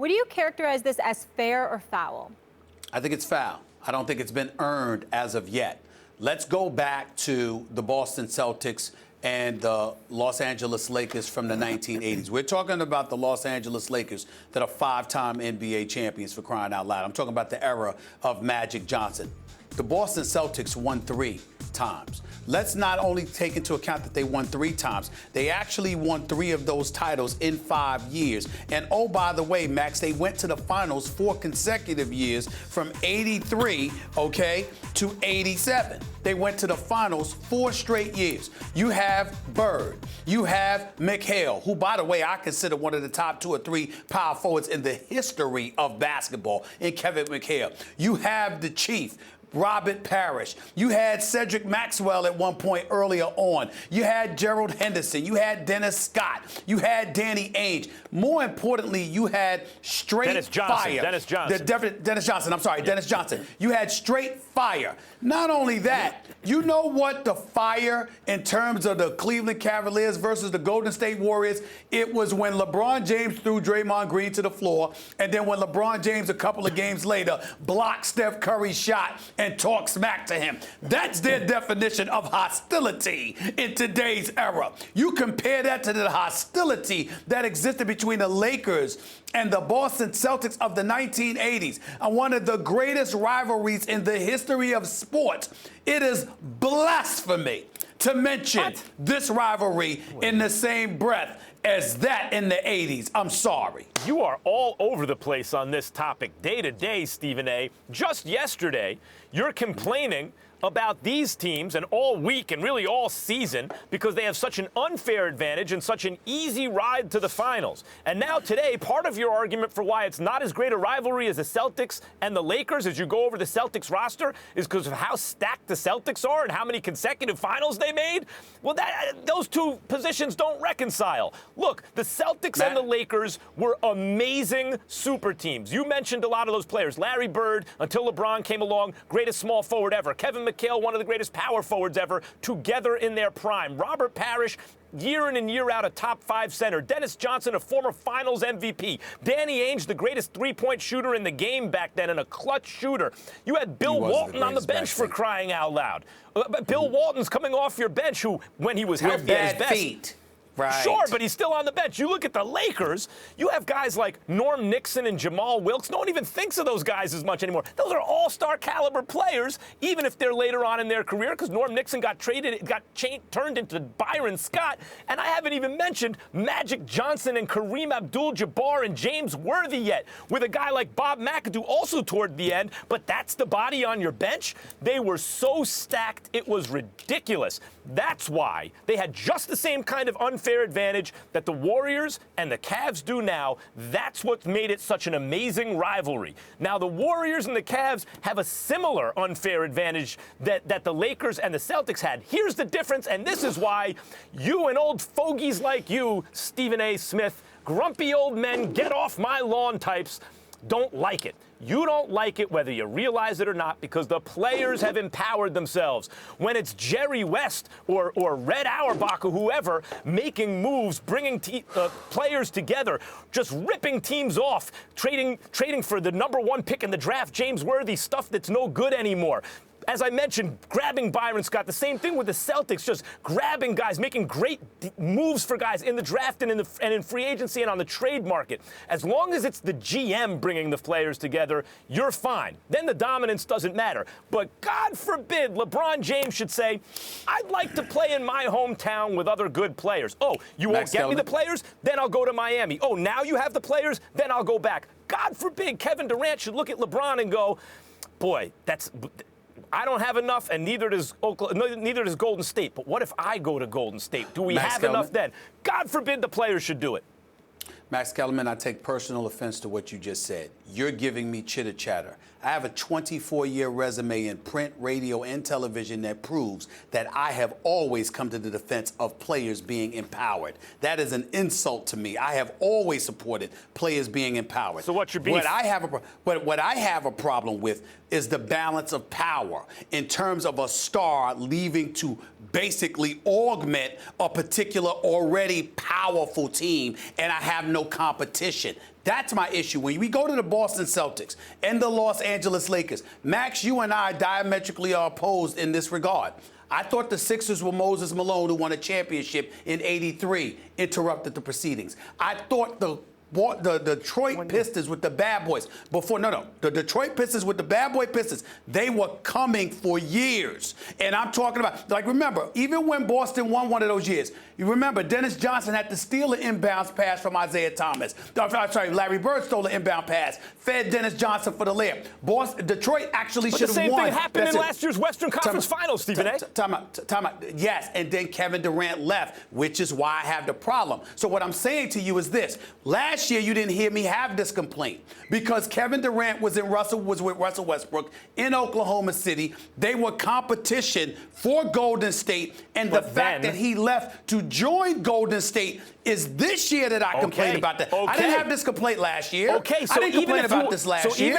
Would you characterize this as fair or foul? I think it's foul. I don't think it's been earned as of yet. Let's go back to the Boston Celtics and the Los Angeles Lakers from the 1980s. We're talking about the Los Angeles Lakers that are 5-time NBA champions, for crying out loud. I'm talking about the era of Magic Johnson. The Boston Celtics won 3 times. Let's not only take into account that they won 3 times, they actually won 3 of those titles in 5 years. And oh, by the way, Max, they went to the finals 4 consecutive years from 83, okay, to 87. They went to the finals 4 straight years. You have Bird. You have McHale, who, by the way, I consider one of the top 2 or 3 power forwards in the history of basketball in Kevin McHale. You have the Chief, Robert Parrish. You had Cedric Maxwell at one point earlier on. You had Gerald Henderson. You had Dennis Scott. You had Danny Ainge. More importantly, you had straight Dennis Johnson. fire. Dennis Johnson. Dennis Johnson. I'm sorry, Dennis Johnson. You had straight fire. Not only that, you know what the fire in terms of the Cleveland Cavaliers versus the Golden State Warriors, it was when LeBron James threw Draymond Green to the floor, and then when LeBron James a couple of games later blocked Steph Curry's shot and talk smack to him. That's their definition of hostility in today's era. You compare that to the hostility that existed between the Lakers and the Boston Celtics of the 1980s, and one of the greatest rivalries in the history of sports. It is blasphemy to mention this rivalry in the same breath as that in the 80s. I'm sorry. You are all over the place on this topic day to day, Stephen A. Just yesterday, you're complaining about these teams and all week and really all season because they have such an unfair advantage and such an easy ride to the finals. And now today, part of your argument for why it's not as great a rivalry as the Celtics and the Lakers as you go over the Celtics roster is because of how stacked the Celtics are and how many consecutive finals they made. Well, those 2 positions don't reconcile. Look, the Celtics and the Lakers were amazing super teams. You mentioned a lot of those players. Larry Bird, until LeBron came along, greatest small forward ever. Kevin McHale, one of the greatest power forwards ever, together in their prime. Robert Parrish, year in and year out, a top 5 center. Dennis Johnson, a former finals MVP. Danny Ainge, the greatest 3-point shooter in the game back then and a clutch shooter. You had Bill Walton on the bench for crying out loud. Bill Walton's coming off your bench, who, when he was healthy at his best. Feet. Right. Sure, but he's still on the bench. You look at the Lakers, you have guys like Norm Nixon and Jamal Wilkes. No one even thinks of those guys as much anymore. Those are all-star caliber players, even if they're later on in their career, because Norm Nixon got turned into Byron Scott. And I haven't even mentioned Magic Johnson and Kareem Abdul-Jabbar and James Worthy yet, with a guy like Bob McAdoo also toward the end. But that's the body on your bench. They were so stacked, it was ridiculous. That's why they had just the same kind of unfair advantage that the Warriors and the Cavs do now. That's what made it such an amazing rivalry. Now, the Warriors and the Cavs have a similar unfair advantage that the Lakers and the Celtics had. Here's the difference, and this is why you and old fogies like you, Stephen A. Smith, grumpy old men, get off my lawn types, don't like it. You don't like it whether you realize it or not because the players have empowered themselves. When it's Jerry West or Red Auerbach or whoever making moves, bringing players together, just ripping teams off, trading for the #1 pick in the draft, James Worthy, stuff that's no good anymore. As I mentioned, grabbing Byron Scott, the same thing with the Celtics, just grabbing guys, making great moves for guys in the draft and in free agency and on the trade market. As long as it's the GM bringing the players together, you're fine. Then the dominance doesn't matter. But God forbid LeBron James should say, I'd like to play in my hometown with other good players. Oh, you won't get me the players? Then I'll go to Miami. Oh, now you have the players? Then I'll go back. God forbid Kevin Durant should look at LeBron and go, boy, I don't have enough, and neither does Golden State. But what if I go to Golden State? Do we have enough then? God forbid the players should do it. Max Kellerman, I take personal offense to what you just said. You're giving me chitter-chatter. I have a 24-year resume in print, radio, and television that proves that I have always come to the defense of players being empowered. That is an insult to me. I have always supported players being empowered. So what's your beef? What I have a problem with is the balance of power in terms of a star leaving to basically augment a particular already powerful team, and I have no competition. That's my issue. When we go to the Boston Celtics and the Los Angeles Lakers, Max, you and I diametrically are opposed in this regard. I thought the Sixers were Moses Malone, who won a championship in '83, interrupted the proceedings. I thought the Detroit Pistons with the bad boys the Detroit Pistons with the bad boy Pistons, they were coming for years. And I'm talking about, like, remember, even when Boston won one of those years, you remember Dennis Johnson had to steal an inbounds pass from Isaiah Thomas. Larry Bird stole an inbound pass, fed Dennis Johnson for the layup. Detroit actually should have won. The same thing happened in last year's Western Conference Finals, Stephen A. Time out. Yes, and then Kevin Durant left, which is why I have the problem. So what I'm saying to you is this. Last year, you didn't hear me have this complaint because Kevin Durant was with Russell Westbrook in Oklahoma City. They were competition for Golden State, and the fact that he left to join Golden State is this year that I complained about that. I didn't have this complaint last year. Okay, so I didn't complain about this last year.